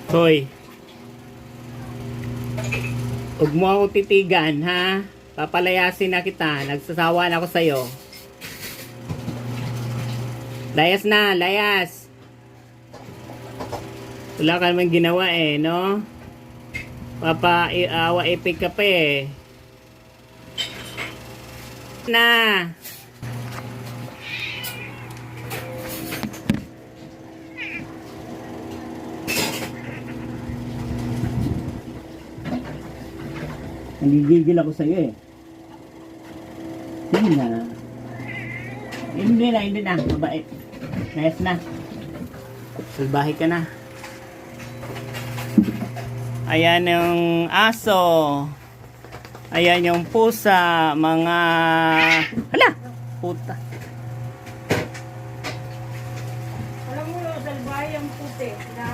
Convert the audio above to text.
Hoy, huwag mo akong titigan, ha? Papalayasin na kita. Nagsasawa na ako sa'yo. Layas na, layas. Wala ka naman ginawa eh, no? Papa-awa epic ka pa eh. Na! Nagigigil ako sa'yo eh. Sige na. Hindi na. Mabait. Layas na. Salbahe ka na. Ayan yung aso. Ayan yung pusa. Mga... Hala! Puta.